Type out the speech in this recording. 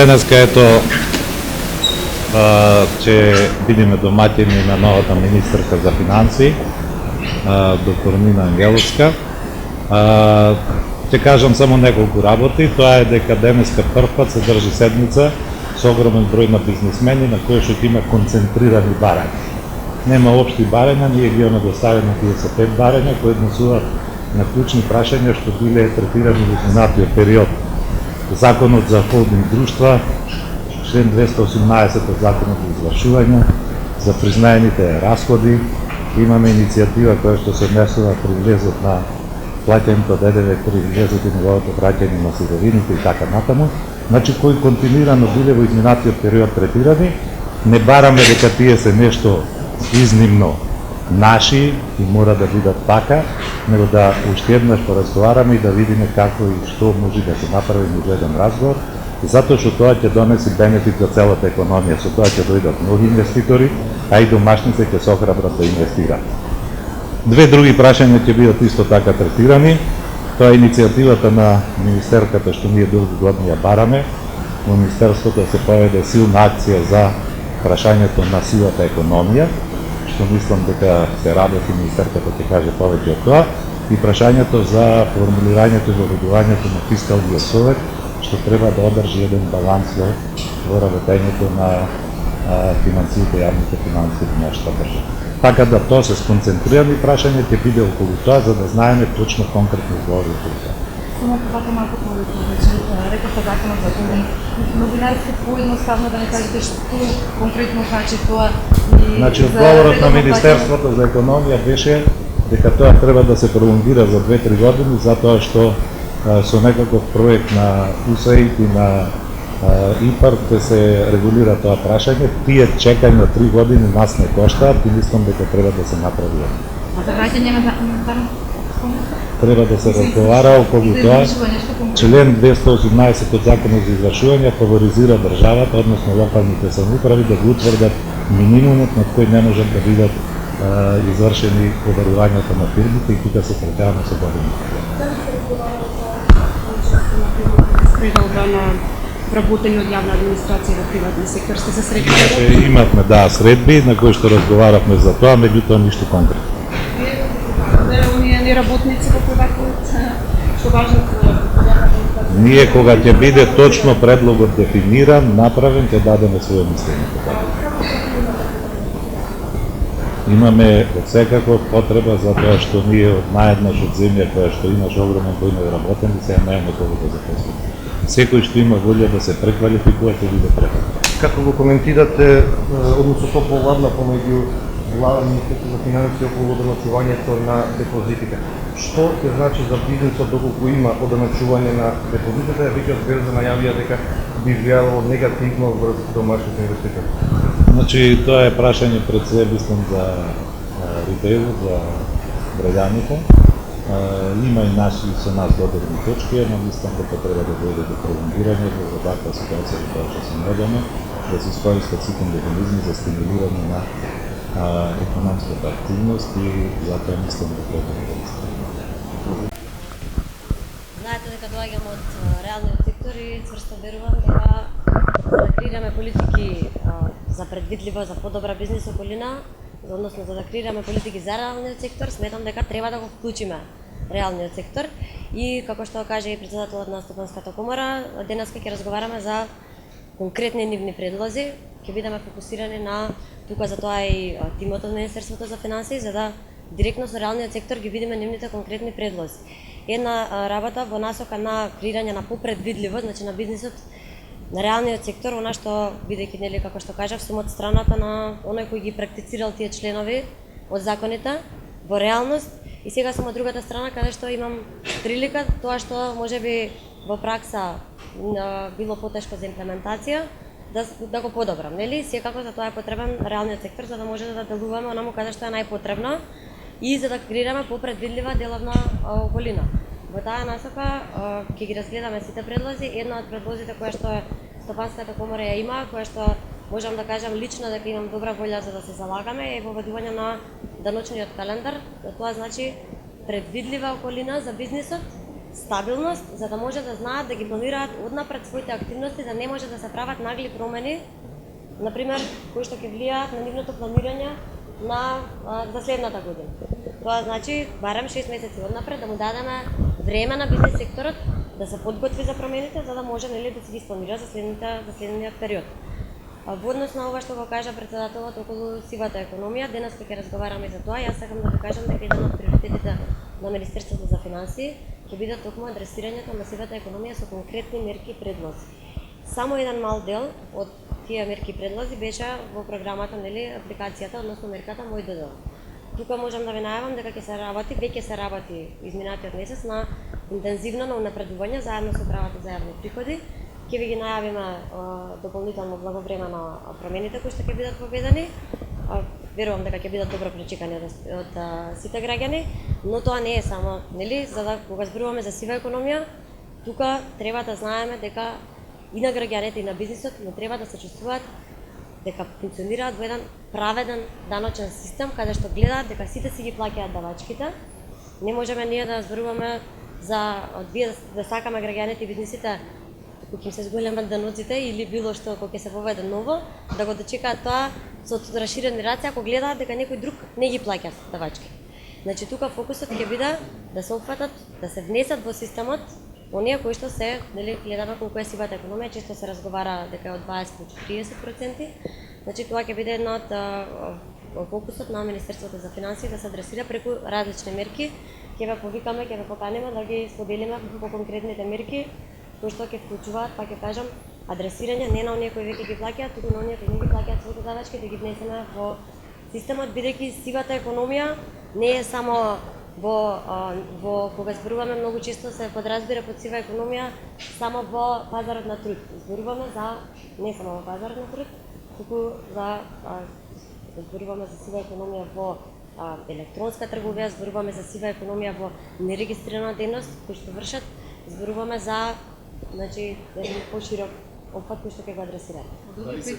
денеска ето ќе бидеме домаќини на новата министерка за финансии, доктор Нина Ангеловска. Ќе кажам само неколку работи. Тоа е дека денеска прв пат се држи седница со огромен број на бизнисмени на кои што има концентрирани барања. Нема општи барања, ние ги имаме доставени 35 барања кои однесуваат на клучни прашања што биле третирани во изминатиот период. Законот за холдинг друштва, член 218 од Законот за извршување, за признаените расходи, имаме иницијатива која што се однесува при влезот на плаќањето ДДВ, при влезот и неговото враќање на сировините и така натаму, значи кои континуирано биле во изминатиот период третирани. Не бараме дека тие се нешто изнимно наши и мора да бидат така, него да уште еднаш поразговараме и да видиме како и што може да се направи во еден разговор, затоа што тоа ќе донеси бенефит за целата економија. Со тоа ќе дојдат многу инвеститори, а и домашните ќе се охрабрат да инвестираат. Две други прашања ќе бидат исто така третирани. Тоа е иницијативата на министерката што ние долго години ја бараме. Во министерството се поведе силна акција за прашањето на сивата економија, што мислам дека се работи, министерката ќе каже повеќе од тоа, и прашањето за формулирањето и воведувањето на фискалниот совет, што треба да одржи еден баланс во работењето на финансиите, јавните финансии во нашата држава. Така да тоа се сконцентрирани прашања ќе биде околу тоа, за да знаеме точно конкретно одговори околу тоа. Само така малку повеќе, значи рекавте законот за холдинг. Новинарски поедноставно да не кажете што конкретно значи тоа и значи одговорот на Министерството за економија беше дека тоа треба да се пролонгира за 2-3 години, затоа што со некаков проект на USAID и на ИПАР да се регулира тоа прашање. Тие чекање на 3 години нас не коштаат и мислам дека треба да се направи. А за враќање на треба да се разговара околу тоа. Член 218 од Законот за извршување фаворизира државата, односно локалните самоуправи, да го утврдат минимумот над кој не можат да бидат извршени поверувањата на фирмите и тука се третираме со години. Предолга на работење од јавна администрација во приватни сектор сте се сретнали? Имавме средби на кои што разговаравме за тоа, меѓутоа ништо конкретно. Оние неработници во приватниот што важат ние кога ќе биде точно предлогот дефиниран, направен, ќе дадеме своје мислење. Имаме секако потреба за тоа што ние од наеднаш од земја која што имаш огромен број неработени, сега немаме кого да запослиме. Секој што има волја да се преквалификува ќе биде преквалификуван. Како го коментирате односот повладна помеѓу влада Министерство за финансии околу одначувањето на депозитите? Што ќе значи за бизнисот доколку има одначување на депозитите? Веќе од Берза најавија дека би влијало негативно врз домашните инвеститори. Значи тоа е прашање пред се, мислам, за ритейлот, за граѓаните. Има и наши со нас додирни точки, но мислам дека треба да дојде до пролонгирање во ваква ситуација во која што се наоѓаме, да се искористат сите механизми за стимулирање на економската активност и затоа мислам дека треба да користиме. Знаете дека доаѓам од реалниот сектор и цврсто верувам дека да креираме политики за предвидливо, за подобра бизнис околина, односно за да креираме политики за реалниот сектор, сметам дека треба да го вклучиме реалниот сектор и како што каже и председателот на Стопанската комора, денеска ќе разговараме за конкретни нивни предлози, ќе бидеме фокусирани на тука за тоа и тимот од Министерството за финансии, за да директно со реалниот сектор ги видиме нивните конкретни предлози. Една работа во насока на креирање на попредвидливо, значи на бизнисот, на реалниот сектор, она што бидејќи нели како што кажав, сум од страната на оној кој ги практицирал тие членови од законите во реалност и сега сум од другата страна каде што имам прилика тоа што можеби во пракса било потешко за имплементација да го подобрам, нели? Секако за тоа е потребен реалниот сектор за да може да делуваме онаму каде што е најпотребно и за да креираме попредвидлива деловна околина. Во таа насока ќе ги разгледаме сите предлози. Една од предлозите која што Стопанската комора ја има, која што можам да кажам лично дека имам добра волја за да се залагаме, е воведување на даночниот календар. Тоа значи предвидлива околина за бизнисот, стабилност, за да може да знаат да ги планираат однапред своите активности, да не може да се прават нагли промени, например, кои што ќе влијаат на нивното планирање за следната година. Тоа значи барем 6 месеци однапред да му дадеме време на бизнес секторот да се подготви за промените, за да може нели да се ги спланира за следниот период. Во однос на ова што го кажа председателот околу сивата економија, денес ќе разговараме за тоа. Јас сакам да ви кажам дека еден од приоритетите на Министерството за финансии ќе биде токму адресирањето на сивата економија со конкретни мерки и предлози. Само еден мал дел од тие мерки и предлози беше во програмата, нели, апликацијата, односно мерката Мој ДДО. Тука можам да ви најавам дека ќе се работи, веќе се работи изминатиот месец на интензивно на унапредување заедно со управата за јавни приходи. Ќе ви ги најавиме дополнително благовремено промените кои што ќе бидат поведени. Верувам дека ќе бидат добро пречекани од сите граѓани, но тоа не е само, нели, за да кога зборуваме за сива економија, тука треба да знаеме дека и на граѓаните и на бизнисот не треба да се чувствуваат дека функционираат во еден праведен даночен систем каде што гледаат дека сите си ги плаќаат давачките. Не можеме ние да зборуваме за да сакаме граѓаните и бизнисите кога ќе се зголемат даноците или било што кога ќе се воведе ново, да го дочекаат тоа со расширени раци ако гледаат дека некој друг не ги плаќа давачки. Значи тука фокусот ќе биде да се опфатат, да се внесат во системот оние кои што се, нели, гледаме колку е сивата економија, често се разговара дека е од 20 до 40%. Значи тоа ќе биде една од фокусот на Министерството за финансии да се адресира преку различни мерки. Ќе ве повикаме, ќе ве поканиме да ги споделиме по конкретните мерки кои што ќе вклучуваат, па ќе кажам, адресирање не на оние кои веќе ги плаќаат, туку на оние кои не ги плаќаат своите давачки, да ги внесеме во системот, бидејќи сивата економија не е само во кога зборуваме, многу често се подразбира под сива економија само во пазарот на труд. Зборуваме за не само во пазарот на труд, туку зборуваме за сива економија во електронска трговија, зборуваме за сива економија во нерегистрирана дејност кои што вршат, зборуваме за, значи, еден поширок опфат кој што ќе го адресира. Дали се